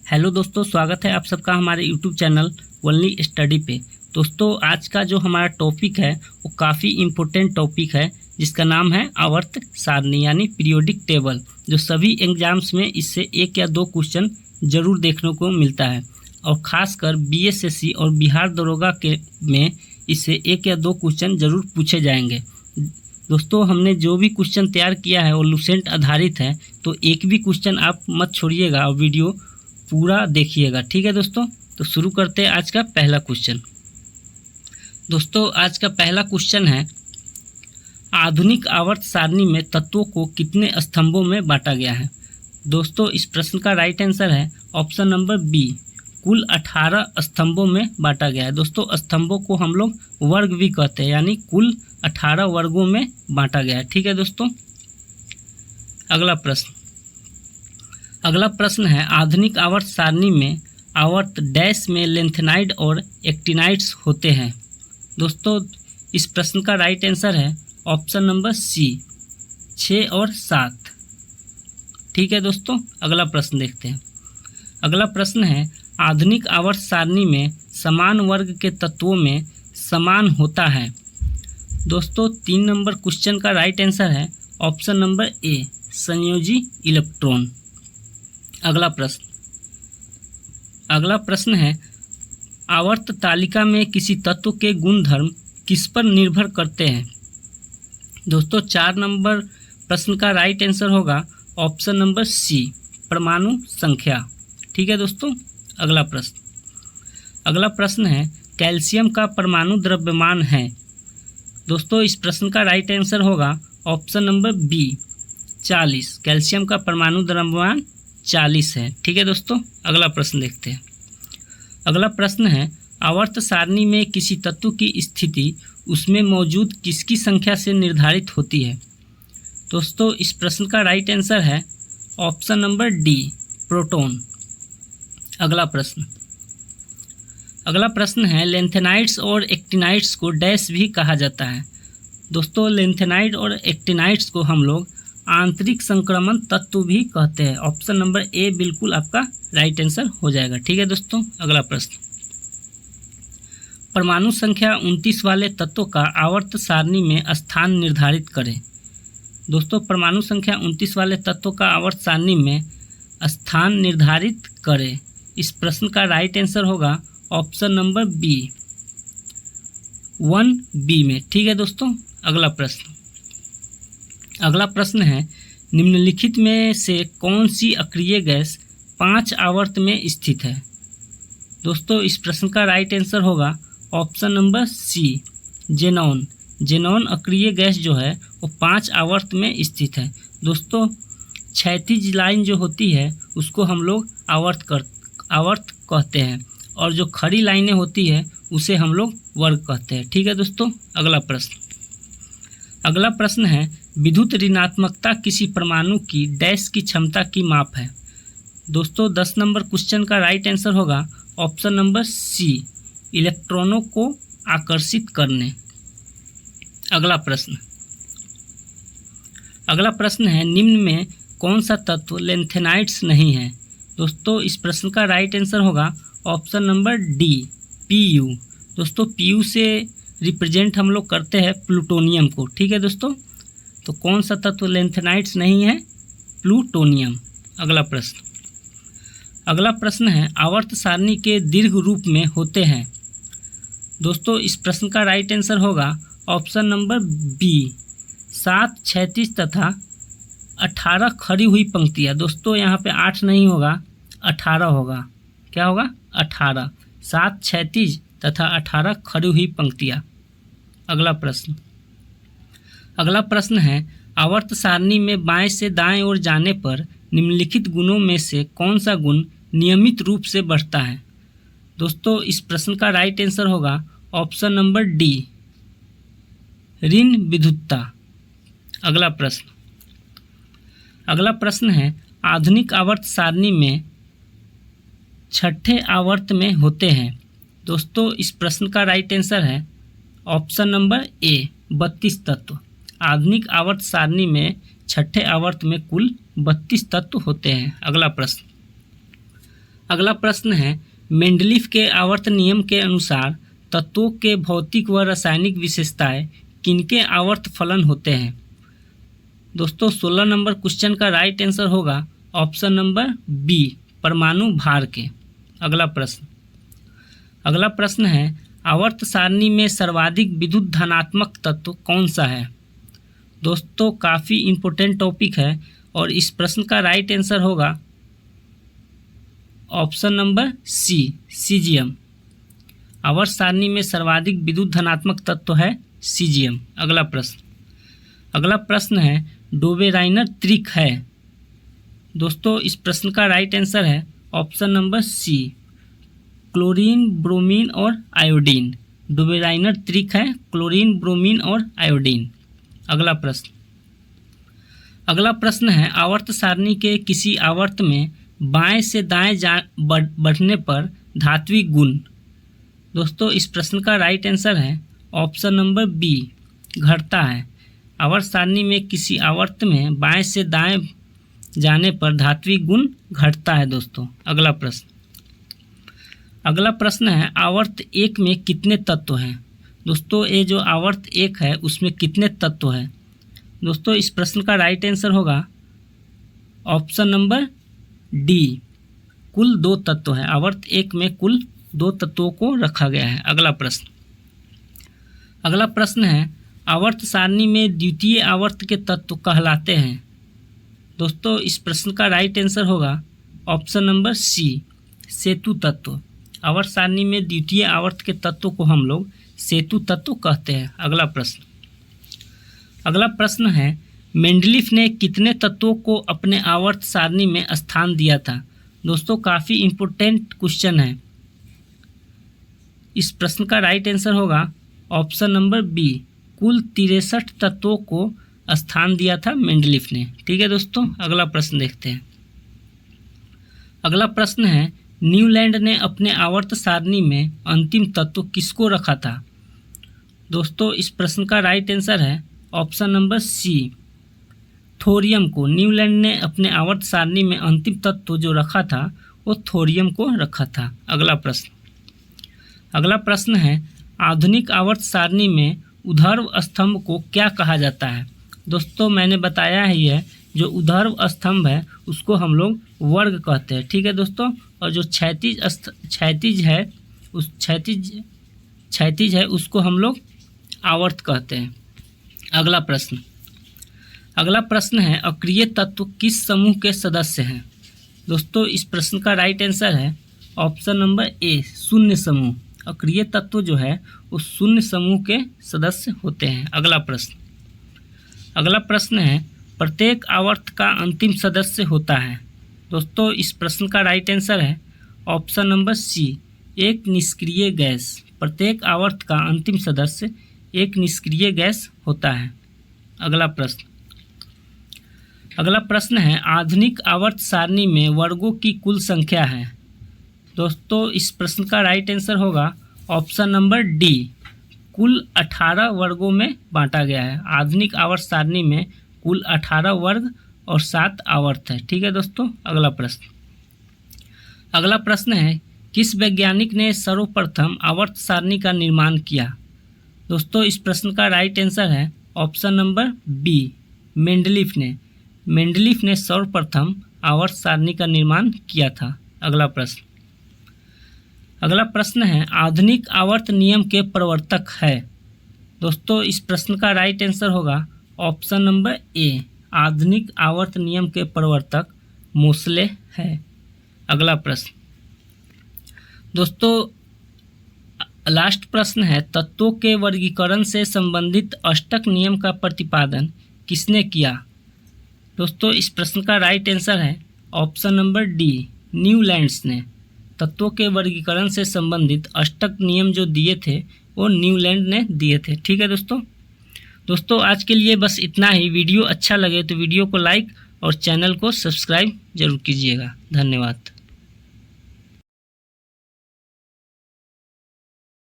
Hello दोस्तों, स्वागत है आप सबका हमारे यूट्यूब चैनल ओनली स्टडी पे। दोस्तों आज का जो हमारा टॉपिक है वो काफ़ी इम्पोर्टेंट टॉपिक है, जिसका नाम है आवर्त सारणी यानी पीरियोडिक टेबल। जो सभी एग्जाम्स में इससे एक या दो क्वेश्चन जरूर देखने को मिलता है और ख़ासकर बीएसएससी और बिहार दरोगा के में इससे एक या दो क्वेश्चन जरूर पूछे जाएंगे। दोस्तों हमने जो भी क्वेश्चन तैयार किया है वो लुसेंट आधारित है, तो एक भी क्वेश्चन आप मत छोड़िएगा और वीडियो पूरा देखिएगा, ठीक है दोस्तों। तो शुरू करते हैं आज का पहला क्वेश्चन। दोस्तों आज का पहला क्वेश्चन है, आधुनिक आवर्त सारणी में तत्वों को कितने स्तंभों में बांटा गया है। दोस्तों इस प्रश्न का राइट आंसर है ऑप्शन नंबर बी, कुल 18 स्तंभों में बांटा गया है। दोस्तों स्तंभों को हम लोग वर्ग भी कहते हैं, यानी कुल 18 वर्गों में बांटा गया है, ठीक है दोस्तों। अगला प्रश्न है, आधुनिक आवर्त सारणी में आवर्त डैश में लेंथेनाइड और एक्टिनाइड्स होते हैं। दोस्तों इस प्रश्न का राइट आंसर है ऑप्शन नंबर सी, 6 और 7, ठीक है दोस्तों। अगला प्रश्न देखते हैं। अगला प्रश्न है, आधुनिक आवर्त सारणी में समान वर्ग के तत्वों में समान होता है। दोस्तों 3 नंबर क्वेश्चन का राइट आंसर है ऑप्शन नंबर ए, संयोजी इलेक्ट्रॉन। अगला प्रश्न है, आवर्त तालिका में किसी तत्व के गुणधर्म किस पर निर्भर करते हैं। दोस्तों 4 नंबर प्रश्न का राइट आंसर होगा ऑप्शन नंबर सी, परमाणु संख्या, ठीक है दोस्तों। अगला प्रश्न है, कैल्शियम का परमाणु द्रव्यमान है। दोस्तों इस प्रश्न का राइट आंसर होगा ऑप्शन नंबर बी, 40। कैल्शियम का परमाणु द्रव्यमान 40 है, ठीक है दोस्तों। अगला प्रश्न देखते हैं। अगला प्रश्न है, आवर्त सारणी में किसी तत्व की स्थिति उसमें मौजूद किसकी संख्या से निर्धारित होती है। दोस्तों इस प्रश्न का राइट आंसर है ऑप्शन नंबर डी, प्रोटॉन। अगला प्रश्न है, लेंथेनाइड्स और एक्टिनाइड्स को डैश भी कहा जाता है। दोस्तों लेंथेनाइड और एक्टिनाइड्स को हम लोग आंतरिक संक्रमण तत्व भी कहते हैं। ऑप्शन नंबर ए बिल्कुल आपका राइट आंसर हो जाएगा, ठीक है दोस्तों। अगला प्रश्न, परमाणु संख्या 29 वाले तत्व का आवर्त सारणी में स्थान निर्धारित करें। दोस्तों परमाणु संख्या 29 वाले तत्व का आवर्त सारणी में स्थान निर्धारित करें। इस प्रश्न का राइट आंसर होगा ऑप्शन नंबर बी, 1B में, ठीक है दोस्तों। अगला प्रश्न है, निम्नलिखित में से कौन सी अक्रिय गैस 5 आवर्त में स्थित है। दोस्तों इस प्रश्न का राइट आंसर होगा option number C, xenon. Xenon अक्रिय गैस जो है वो 5 आवर्त में स्थित है। दोस्तों क्षैतिज लाइन जो होती है उसको हम लोग आवर्त कहते हैं, और जो खड़ी लाइनें होती है उसे हम लोग वर्ग कहते हैं, ठीक है दोस्तों। अगला प्रश्न है, विद्युत ऋणात्मकता किसी परमाणु की डैश की क्षमता की माप है। दोस्तों 10 नंबर क्वेश्चन का राइट आंसर होगा ऑप्शन नंबर सी, इलेक्ट्रॉनों को आकर्षित करने। अगला प्रश्न है, निम्न में कौन सा तत्व लेंथेनाइड्स नहीं है। दोस्तों इस प्रश्न का राइट आंसर होगा ऑप्शन नंबर डी, Pu। दोस्तों Pu से रिप्रेजेंट हम लोग करते हैं प्लूटोनियम को, ठीक है दोस्तों। तो कौन सा तत्व लेंथेनाइड्स नहीं है, प्लूटोनियम। अगला प्रश्न है, आवर्त सारणी के दीर्घ रूप में होते हैं। दोस्तों इस प्रश्न का राइट आंसर होगा ऑप्शन नंबर बी, 7 क्षैतिज तथा 18 खड़ी हुई पंक्तियाँ। दोस्तों यहाँ पे 8 नहीं होगा, 18 होगा। क्या होगा, 18, 7 क्षैतिज तथा 18 खड़ी हुई पंक्तियाँ। अगला प्रश्न है, आवर्त सारणी में बाएं से दाएं ओर जाने पर निम्नलिखित गुणों में से कौन सा गुण नियमित रूप से बढ़ता है। दोस्तों इस प्रश्न का राइट आंसर होगा ऑप्शन नंबर डी, ऋण विद्युतता। अगला प्रश्न है, आधुनिक आवर्त सारणी में छठे आवर्त में होते हैं। दोस्तों इस प्रश्न का राइट आंसर है ऑप्शन नंबर ए, 32 तत्व। आधुनिक आवर्त सारणी में छठे आवर्त में कुल 32 तत्व होते हैं। अगला प्रश्न है, मेंडलीफ के आवर्त नियम के अनुसार तत्वों के भौतिक व रासायनिक विशेषताएं किनके आवर्त फलन होते हैं? दोस्तों 16 नंबर क्वेश्चन का राइट आंसर होगा ऑप्शन नंबर बी, परमाणु भार के। अगला प्रश्न है, आवर्त सारणी में सर्वाधिक विद्युत धनात्मक तत्व कौन सा है? दोस्तों काफ़ी इम्पोर्टेंट टॉपिक है और इस प्रश्न का राइट आंसर होगा ऑप्शन नंबर सी, सीजियम। आवर्त सारणी में सर्वाधिक विद्युत धनात्मक तत्व है सीजियम। अगला प्रश्न है, डोबेराइनर त्रिक है? दोस्तों इस प्रश्न का राइट आंसर है option number C, chlorine, bromine और आयोडीन। डोबेराइनर त्रिक है क्लोरीन, ब्रोमीन और आयोडीन। अगला प्रश्न है, आवर्त सारणी के किसी आवर्त में बाएं से दाएं बढ़ने पर धात्विक गुण? दोस्तों इस प्रश्न का राइट आंसर है ऑप्शन नंबर बी, घटता है। आवर्त सारणी में किसी आवर्त में बाएं से दाएं जाने पर धात्विक गुण घटता है दोस्तों। अगला प्रश्न है, आवर्त एक में कितने तत्व हैं? दोस्तों ये जो आवर्त एक है उसमें कितने तत्व हैं? दोस्तों इस प्रश्न का राइट आंसर होगा ऑप्शन नंबर डी, कुल 2 तत्व है। आवर्त एक में कुल 2 तत्वों को रखा गया है। अगला प्रश्न है, आवर्त सारणी में द्वितीय आवर्त के तत्व कहलाते हैं? दोस्तों इस प्रश्न का राइट आंसर होगा ऑप्शन नंबर सी, सेतु तत्व। आवर्त सारणी में द्वितीय आवर्त के तत्व को हम लोग सेतु तत्व कहते हैं। अगला प्रश्न है, मेंडलीफ ने कितने तत्वों को अपने आवर्त सारणी में स्थान दिया था? दोस्तों काफ़ी इम्पोर्टेंट क्वेश्चन है। इस प्रश्न का राइट आंसर होगा ऑप्शन नंबर बी, कुल 63 तत्वों को स्थान दिया था मेंडलीफ ने। ठीक है दोस्तों, अगला प्रश्न देखते हैं। अगला प्रश्न है, न्यूलैंड ने अपने आवर्त सारणी में अंतिम तत्व किसको रखा था? दोस्तों इस प्रश्न का राइट आंसर है ऑप्शन नंबर सी, थोरियम को। न्यूलैंड ने अपने आवर्त सारणी में अंतिम तत्व जो रखा था वो थोरियम को रखा था। अगला प्रश्न है, आधुनिक आवर्त सारणी में ऊर्ध्व स्तंभ को क्या कहा जाता है? दोस्तों मैंने बताया ही है, जो ऊर्ध्व स्तंभ है उसको हम लोग वर्ग कहते हैं। ठीक है दोस्तों, और जो क्षैतिज है उसको हम लोग आवर्त कहते हैं। अगला प्रश्न है, अक्रिय तत्व किस समूह के सदस्य हैं? दोस्तों इस प्रश्न का राइट आंसर है ऑप्शन नंबर ए, शून्य समूह। अक्रिय तत्व जो है वो शून्य समूह के सदस्य होते हैं। अगला प्रश्न है, प्रत्येक आवर्त का अंतिम सदस्य होता है? दोस्तों इस प्रश्न का राइट आंसर है ऑप्शन नंबर सी, एक निष्क्रिय गैस। प्रत्येक आवर्त का अंतिम सदस्य एक निष्क्रिय गैस होता है। अगला प्रश्न है, आधुनिक आवर्त सारणी में वर्गों की कुल संख्या है? दोस्तों इस प्रश्न का राइट आंसर होगा ऑप्शन नंबर डी, कुल 18 वर्गों में बांटा गया है। आधुनिक आवर्त सारणी में कुल 18 वर्ग और 7 आवर्त है। ठीक है दोस्तों, अगला प्रश्न है, किस वैज्ञानिक ने सर्वप्रथम आवर्त सारणी का निर्माण किया? दोस्तों इस प्रश्न का राइट आंसर है ऑप्शन नंबर बी, मेंडलीफ ने सर्वप्रथम आवर्त सारणी का निर्माण किया था। अगला प्रश्न है, आधुनिक आवर्त नियम के प्रवर्तक है? दोस्तों इस प्रश्न का राइट आंसर होगा ऑप्शन नंबर ए, आधुनिक आवर्त नियम के प्रवर्तक मोसले है। अगला प्रश्न दोस्तों लास्ट प्रश्न है, तत्वों के वर्गीकरण से संबंधित अष्टक नियम का प्रतिपादन किसने किया? दोस्तों इस प्रश्न का राइट आंसर है ऑप्शन नंबर डी, न्यूलैंड्स ने। तत्वों के वर्गीकरण से संबंधित अष्टक नियम जो दिए थे वो न्यूलैंड ने दिए थे। ठीक है दोस्तों आज के लिए बस इतना ही। वीडियो अच्छा लगे तो वीडियो को लाइक और चैनल को सब्सक्राइब जरूर कीजिएगा। धन्यवाद।